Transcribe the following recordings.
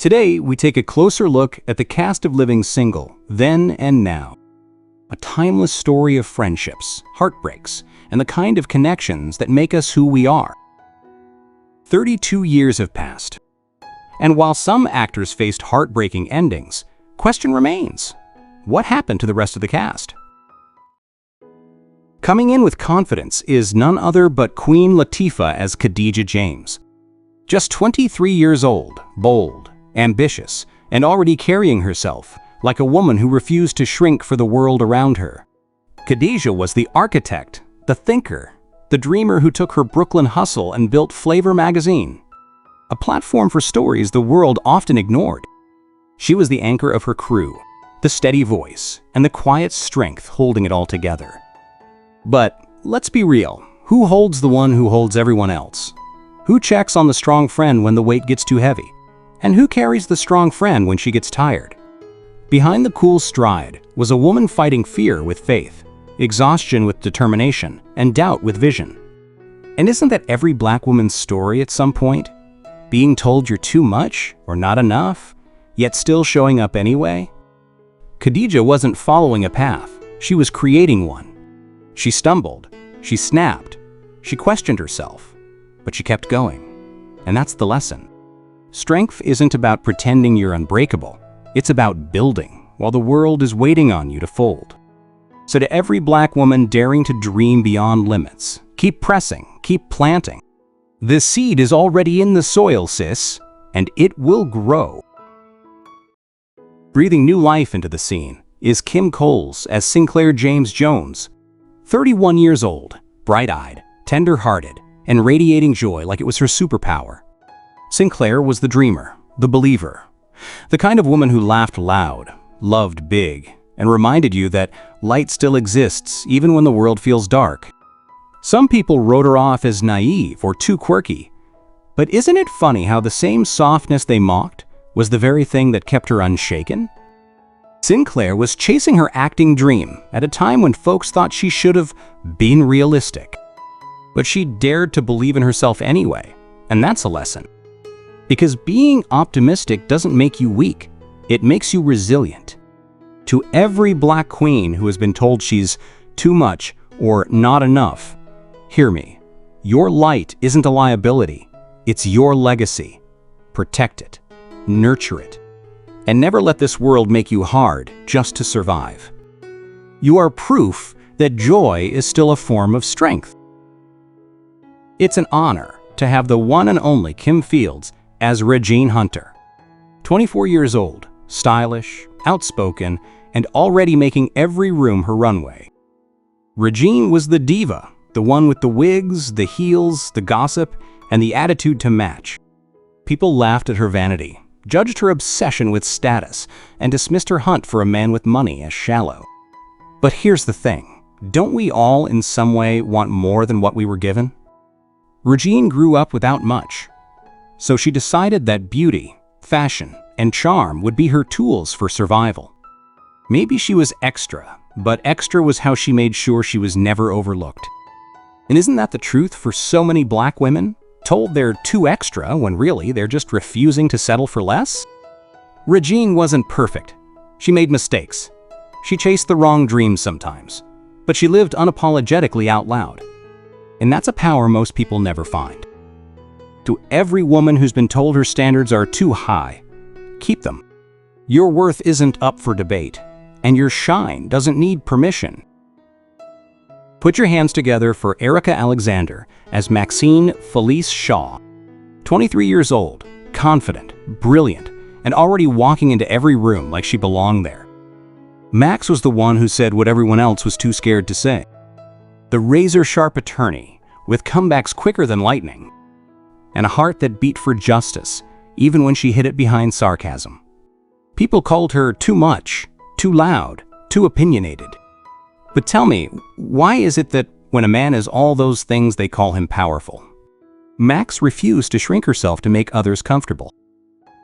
Today, we take a closer look at the cast of Living Single, Then and Now. A timeless story of friendships, heartbreaks, and the kind of connections that make us who we are. 32 years have passed. And while some actors faced heartbreaking endings, question remains: what happened to the rest of the cast? Coming in with confidence is none other but Queen Latifah as Khadijah James. Just 23 years old, bold, ambitious, and already carrying herself like a woman who refused to shrink for the world around her. Khadijah was the architect, the thinker, the dreamer who took her Brooklyn hustle and built Flavor magazine, a platform for stories the world often ignored. She was the anchor of her crew, the steady voice, and the quiet strength holding it all together. But let's be real, who holds the one who holds everyone else? Who checks on the strong friend when the weight gets too heavy? And who carries the strong friend when she gets tired? Behind the cool stride was a woman fighting fear with faith, exhaustion with determination, and doubt with vision. And isn't that every Black woman's story at some point? Being told you're too much or not enough, yet still showing up anyway? Khadijah wasn't following a path, she was creating one. She stumbled, she snapped, she questioned herself, but she kept going. And that's the lesson. Strength isn't about pretending you're unbreakable. It's about building while the world is waiting on you to fold. So to every Black woman daring to dream beyond limits, keep pressing, keep planting. The seed is already in the soil, sis, and it will grow. Breathing new life into the scene is Kim Coles as Synclaire James-Jones. 31 years old, bright-eyed, tender-hearted, and radiating joy like it was her superpower. Synclaire was the dreamer, the believer, the kind of woman who laughed loud, loved big, and reminded you that light still exists even when the world feels dark. Some people wrote her off as naive or too quirky, but isn't it funny how the same softness they mocked was the very thing that kept her unshaken? Synclaire was chasing her acting dream at a time when folks thought she should have been realistic. But she dared to believe in herself anyway, and that's a lesson. Because being optimistic doesn't make you weak, it makes you resilient. To every Black queen who has been told she's too much or not enough, hear me. Your light isn't a liability, it's your legacy. Protect it, nurture it, and never let this world make you hard just to survive. You are proof that joy is still a form of strength. It's an honor to have the one and only Kim Fields as Regine Hunter. 24 years old, stylish, outspoken, and already making every room her runway. Regine was the diva, the one with the wigs, the heels, the gossip, and the attitude to match. People laughed at her vanity, judged her obsession with status, and dismissed her hunt for a man with money as shallow. But here's the thing, don't we all in some way want more than what we were given? Regine grew up without much, so she decided that beauty, fashion, and charm would be her tools for survival. Maybe she was extra, but extra was how she made sure she was never overlooked. And isn't that the truth for so many Black women, told they're too extra when really they're just refusing to settle for less? Regine wasn't perfect. She made mistakes. She chased the wrong dreams sometimes, but she lived unapologetically out loud. And that's a power most people never find. To every woman who's been told her standards are too high, keep them. Your worth isn't up for debate, and your shine doesn't need permission. Put your hands together for Erika Alexander as Maxine Felice Shaw. 23 years old, confident, brilliant, and already walking into every room like she belonged there. Max was the one who said what everyone else was too scared to say. The razor-sharp attorney, with comebacks quicker than lightning, and a heart that beat for justice, even when she hid it behind sarcasm. People called her too much, too loud, too opinionated. But tell me, why is it that when a man is all those things they call him powerful? Max refused to shrink herself to make others comfortable.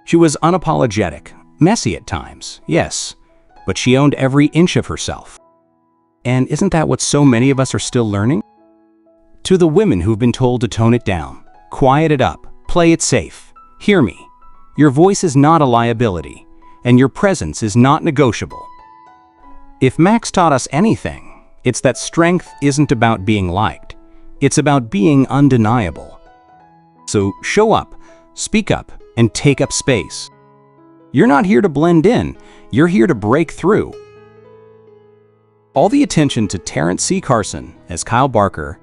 She was unapologetic, messy at times, yes, but she owned every inch of herself. And isn't that what so many of us are still learning? To the women who've been told to tone it down, quiet it up, play it safe, hear me. Your voice is not a liability, and your presence is not negotiable. If Max taught us anything, it's that strength isn't about being liked. It's about being undeniable. So show up, speak up, and take up space. You're not here to blend in, you're here to break through. All the attention to Terrence C. Carson as Kyle Barker,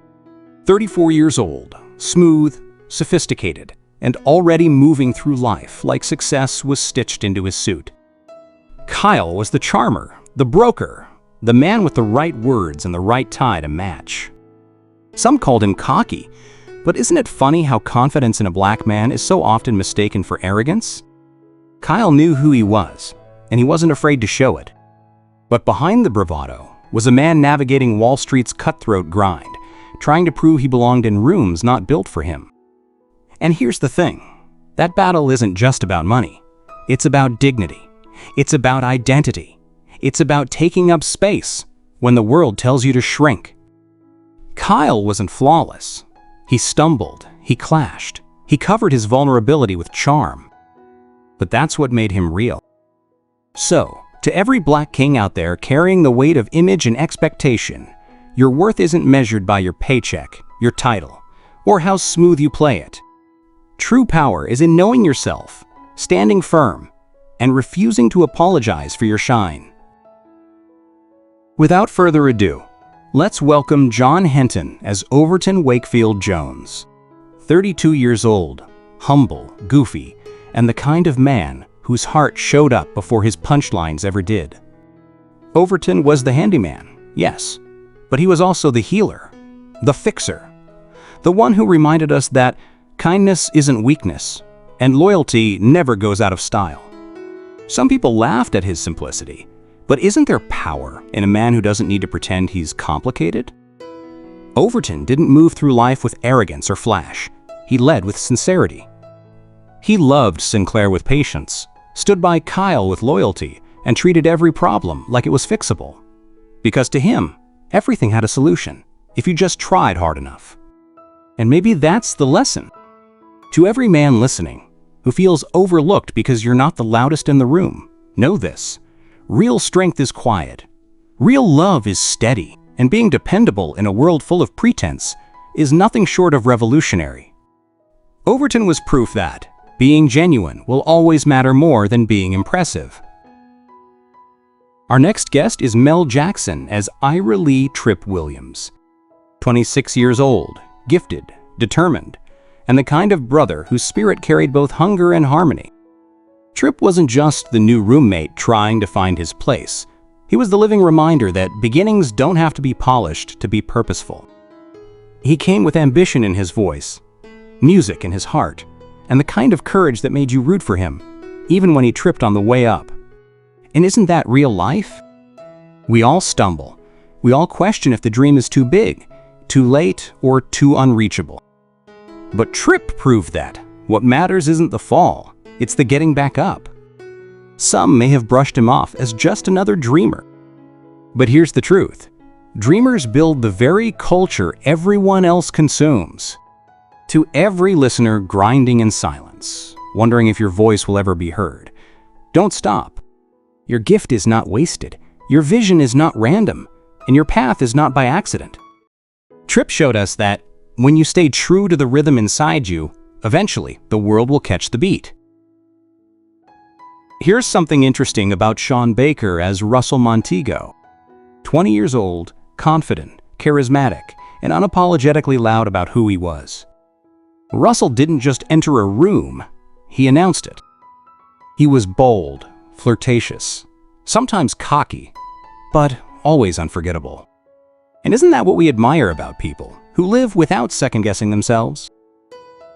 34 years old, smooth, sophisticated, and already moving through life like success was stitched into his suit. Kyle was the charmer, the broker, the man with the right words and the right tie to match. Some called him cocky, but isn't it funny how confidence in a black man is so often mistaken for arrogance? Kyle knew who he was, and he wasn't afraid to show it. But behind the bravado was a man navigating Wall Street's cutthroat grind, trying to prove he belonged in rooms not built for him. And here's the thing, that battle isn't just about money. It's about dignity. It's about identity. It's about taking up space when the world tells you to shrink. Kyle wasn't flawless. He stumbled, he clashed, he covered his vulnerability with charm. But that's what made him real. So, to every black king out there carrying the weight of image and expectation, your worth isn't measured by your paycheck, your title, or how smooth you play it. True power is in knowing yourself, standing firm, and refusing to apologize for your shine. Without further ado, let's welcome John Henton as Overton Wakefield Jones. 32 years old, humble, goofy, and the kind of man whose heart showed up before his punchlines ever did. Overton was the handyman, yes, but he was also the healer, the fixer, the one who reminded us that kindness isn't weakness, and loyalty never goes out of style. Some people laughed at his simplicity, but isn't there power in a man who doesn't need to pretend he's complicated? Overton didn't move through life with arrogance or flash. He led with sincerity. He loved Synclaire with patience, stood by Kyle with loyalty, and treated every problem like it was fixable. Because to him, everything had a solution, if you just tried hard enough. And maybe that's the lesson. To every man listening, who feels overlooked because you're not the loudest in the room, know this. Real strength is quiet. Real love is steady. And being dependable in a world full of pretense is nothing short of revolutionary. Overton was proof that being genuine will always matter more than being impressive. Our next guest is Mel Jackson as Ira Lee Trip Williams. 26 years old, gifted, determined, and the kind of brother whose spirit carried both hunger and harmony. Trip wasn't just the new roommate trying to find his place. He was the living reminder that beginnings don't have to be polished to be purposeful. He came with ambition in his voice, music in his heart, and the kind of courage that made you root for him, even when he tripped on the way up. And isn't that real life? We all stumble. We all question if the dream is too big, too late, or too unreachable. But Trip proved that what matters isn't the fall, it's the getting back up. Some may have brushed him off as just another dreamer. But here's the truth. Dreamers build the very culture everyone else consumes. To every listener grinding in silence, wondering if your voice will ever be heard, don't stop. Your gift is not wasted, your vision is not random, and your path is not by accident. Trip showed us that when you stay true to the rhythm inside you, eventually the world will catch the beat. Here's something interesting about Shaun Baker as Russell Montego. 20 years old, confident, charismatic, and unapologetically loud about who he was. Russell didn't just enter a room, he announced it. He was bold, flirtatious, sometimes cocky, but always unforgettable. And isn't that what we admire about people who live without second-guessing themselves?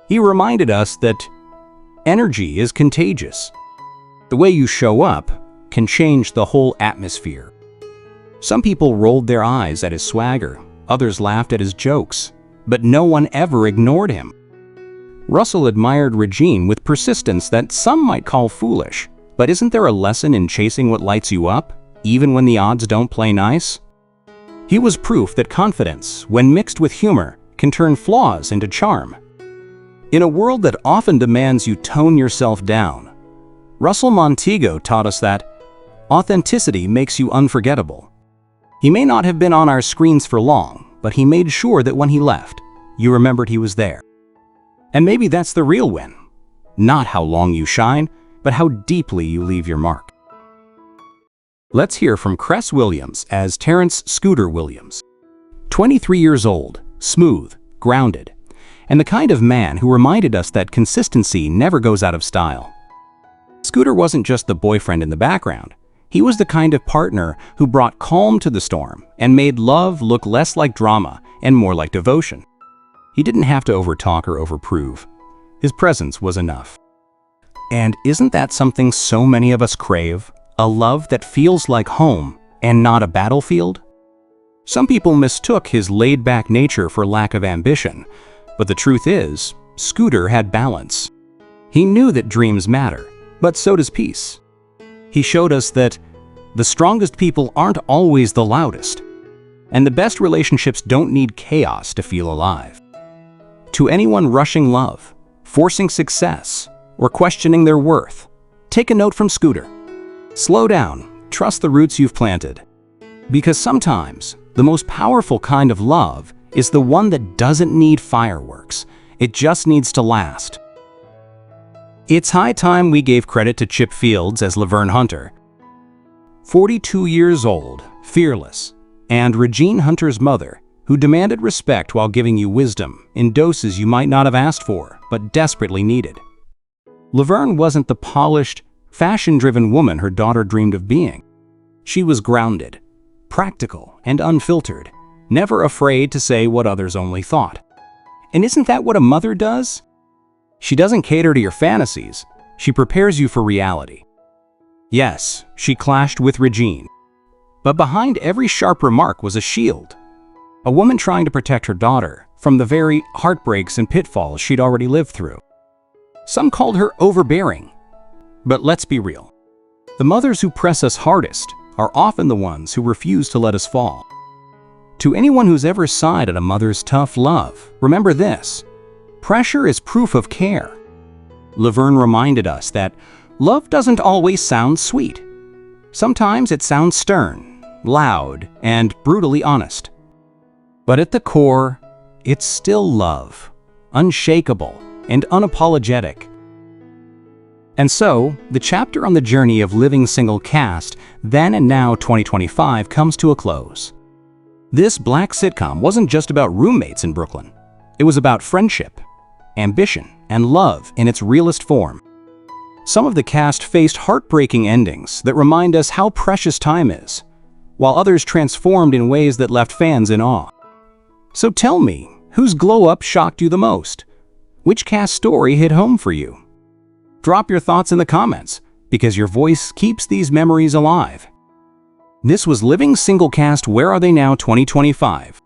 He reminded us that energy is contagious. The way you show up can change the whole atmosphere. Some people rolled their eyes at his swagger, others laughed at his jokes, but no one ever ignored him. Russell admired Regine with persistence that some might call foolish, but isn't there a lesson in chasing what lights you up, even when the odds don't play nice? He was proof that confidence, when mixed with humor, can turn flaws into charm. In a world that often demands you tone yourself down, Russell Montego taught us that authenticity makes you unforgettable. He may not have been on our screens for long, but he made sure that when he left, you remembered he was there. And maybe that's the real win. Not how long you shine, but how deeply you leave your mark. Let's hear from Cress Williams as Terrence Scooter Williams. 23 years old, smooth, grounded, and the kind of man who reminded us that consistency never goes out of style. Scooter wasn't just the boyfriend in the background. He was the kind of partner who brought calm to the storm and made love look less like drama and more like devotion. He didn't have to overtalk or overprove. His presence was enough. And isn't that something so many of us crave? A love that feels like home and not a battlefield? Some people mistook his laid-back nature for lack of ambition, but the truth is, Scooter had balance. He knew that dreams matter, but so does peace. He showed us that the strongest people aren't always the loudest, and the best relationships don't need chaos to feel alive. To anyone rushing love, forcing success, or questioning their worth, take a note from Scooter. Slow down, trust the roots you've planted. Because sometimes, the most powerful kind of love is the one that doesn't need fireworks. It just needs to last. It's high time we gave credit to Chip Fields as Laverne Hunter. 42 years old, fearless, and Regine Hunter's mother, who demanded respect while giving you wisdom in doses you might not have asked for, but desperately needed. Laverne wasn't the polished, fashion-driven woman her daughter dreamed of being. She was grounded, practical, and unfiltered, never afraid to say what others only thought. And isn't that what a mother does? She doesn't cater to your fantasies, she prepares you for reality. Yes, she clashed with Regine, but behind every sharp remark was a shield. A woman trying to protect her daughter from the very heartbreaks and pitfalls she'd already lived through. Some called her overbearing, but let's be real. The mothers who press us hardest are often the ones who refuse to let us fall. To anyone who's ever sighed at a mother's tough love, remember this: pressure is proof of care. Laverne reminded us that love doesn't always sound sweet. Sometimes it sounds stern, loud, and brutally honest. But at the core, it's still love, unshakable and unapologetic. And so, the chapter on the journey of living single cast, then and now 2025, comes to a close. This black sitcom wasn't just about roommates in Brooklyn. It was about friendship, ambition, and love in its realest form. Some of the cast faced heartbreaking endings that remind us how precious time is, while others transformed in ways that left fans in awe. So tell me, whose glow-up shocked you the most? Which cast story hit home for you? Drop your thoughts in the comments, because your voice keeps these memories alive. This was Living Single Cast Where Are They Now 2025.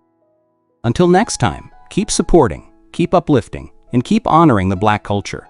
Until next time, keep supporting, keep uplifting, and keep honoring the Black culture.